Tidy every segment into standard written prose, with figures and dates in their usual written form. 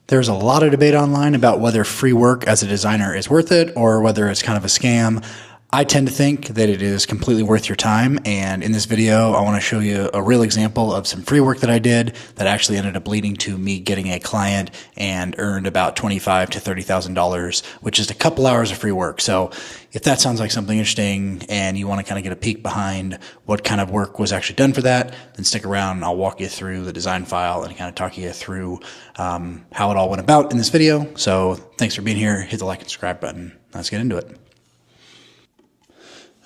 There's a lot of debate online about whether free work as a designer is worth it or whether it's kind of a scam. I tend to think that it is completely worth your time, and in this video I want to show you a real example of some free work that I did that actually ended up leading to me getting a client and earned about $25,000 to $30,000, which is a couple hours of free work. So if that sounds like something interesting and you want to kind of get a peek behind what kind of work was actually done for that, then stick around and I'll walk you through the design file and kind of talk you through how it all went about in this video. So thanks for being here. Hit the like and subscribe button. Let's get into it.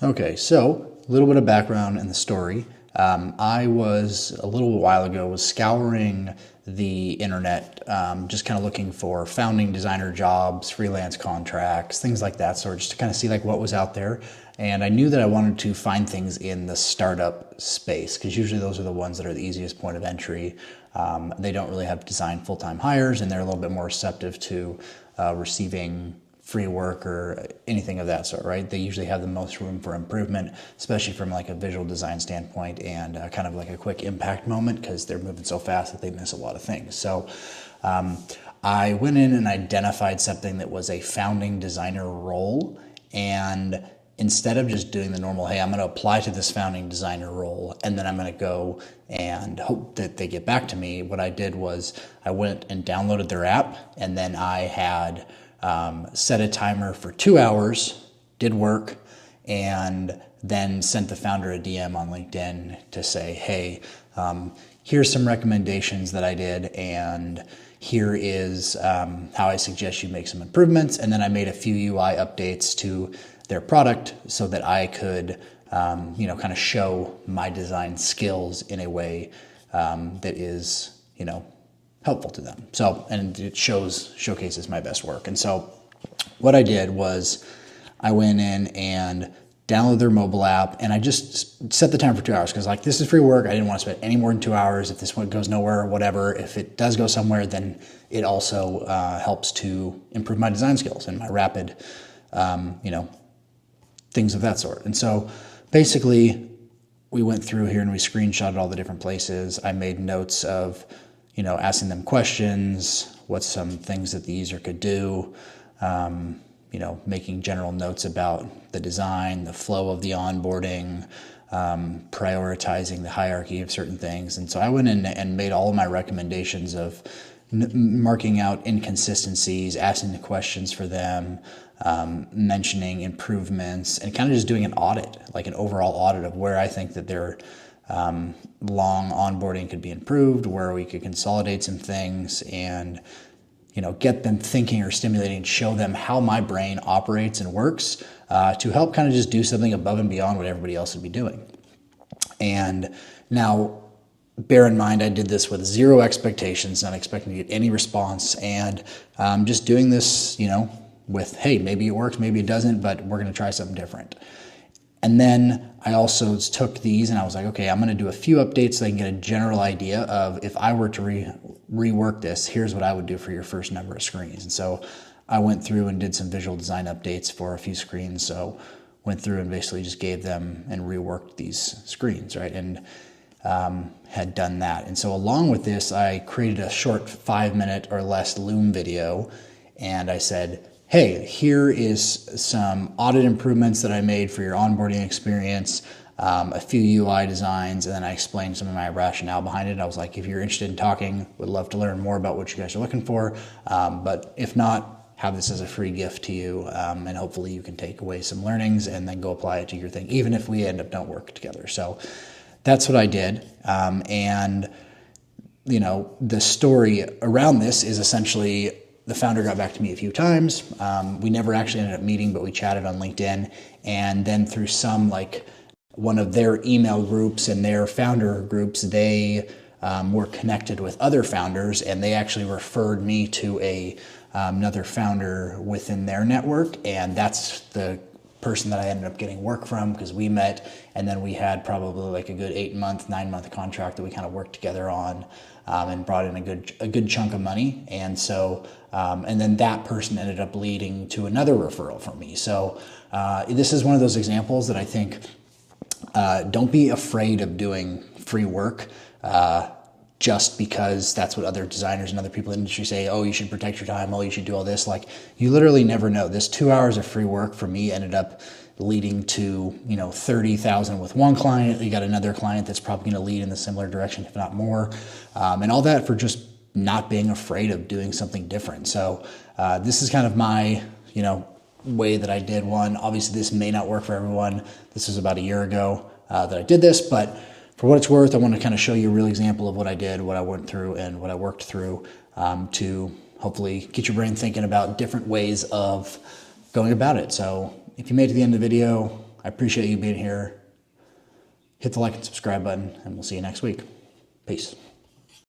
Okay, so a little bit of background in the story. I was a little while ago was scouring the internet, just kind of looking for founding designer jobs, freelance contracts, things like that sort, just to kind of see like what was out there. And I knew that I wanted to find things in the startup space because usually those are the ones that are the easiest point of entry. They don't really have design full-time hires, and they're a little bit more receptive to receiving free work or anything of that sort, right? They usually have the most room for improvement, especially from like a visual design standpoint and kind of like a quick impact moment because they're moving so fast that they miss a lot of things. So I went in and identified something that was a founding designer role, and instead of just doing the normal, hey, I'm going to apply to this founding designer role and then I'm going to go and hope that they get back to me, what I did was I went and downloaded their app, and then I had set a timer for 2 hours, did work, and then sent the founder a DM on LinkedIn to say, hey, here's some recommendations that I did, and here is how I suggest you make some improvements. And then I made a few UI updates to their product so that I could, kind of show my design skills in a way that is, helpful to them. So, and it showcases my best work. And so what I did was I went in and downloaded their mobile app, and I just set the time for 2 hours because like, this is free work. I didn't want to spend any more than 2 hours. If this one goes nowhere or whatever, if it does go somewhere, then it also helps to improve my design skills and my rapid, things of that sort. And so basically we went through here and we screenshotted all the different places. I made notes of asking them questions, what's some things that the user could do, making general notes about the design, the flow of the onboarding, prioritizing the hierarchy of certain things. And so I went in and made all of my recommendations of marking out inconsistencies, asking the questions for them, mentioning improvements, and kind of just doing an audit, like an overall audit of where I think that they're long onboarding could be improved, where we could consolidate some things and, get them thinking or stimulating, show them how my brain operates and works to help kind of just do something above and beyond what everybody else would be doing. And now, bear in mind, I did this with zero expectations, not expecting to get any response, and just doing this, with, hey, maybe it works, maybe it doesn't, but we're going to try something different. And then I also took these and I was like, okay, I'm going to do a few updates so I can get a general idea of if I were to rework this, here's what I would do for your first number of screens. And so I went through and did some visual design updates for a few screens. So went through and basically just gave them and reworked these screens, right? And had done that. And so along with this, I created a short 5-minute or less Loom video, and I said, hey, here is some audit improvements that I made for your onboarding experience, a few UI designs, and then I explained some of my rationale behind it. I was like, if you're interested in talking, would love to learn more about what you guys are looking for, but if not, have this as a free gift to you, and hopefully you can take away some learnings and then go apply it to your thing, even if we end up don't work together. So that's what I did, and the story around this is essentially the founder got back to me a few times. We never actually ended up meeting, but we chatted on LinkedIn. And then through one of their email groups and their founder groups, they were connected with other founders, and they actually referred me to another founder within their network. And that's the person that I ended up getting work from because we met, and then we had probably like a good 9-month contract that we kind of worked together on, and brought in a good chunk of money. And so, and then that person ended up leading to another referral from me. So this is one of those examples that I think, don't be afraid of doing free work. just because that's what other designers and other people in the industry say. Oh, you should protect your time. Oh, you should do all this. Like, you literally never know. This 2 hours of free work for me ended up leading to, you know, 30,000 with one client. You got another client that's probably going to lead in the similar direction, if not more. And all that for just not being afraid of doing something different. So this is kind of my, you know, way that I did one. Obviously, this may not work for everyone. This was about a year ago that I did this, but for what it's worth, I want to kind of show you a real example of what I did, what I went through, and what I worked through to hopefully get your brain thinking about different ways of going about it. So if you made it to the end of the video, I appreciate you being here. Hit the like and subscribe button, and we'll see you next week. Peace.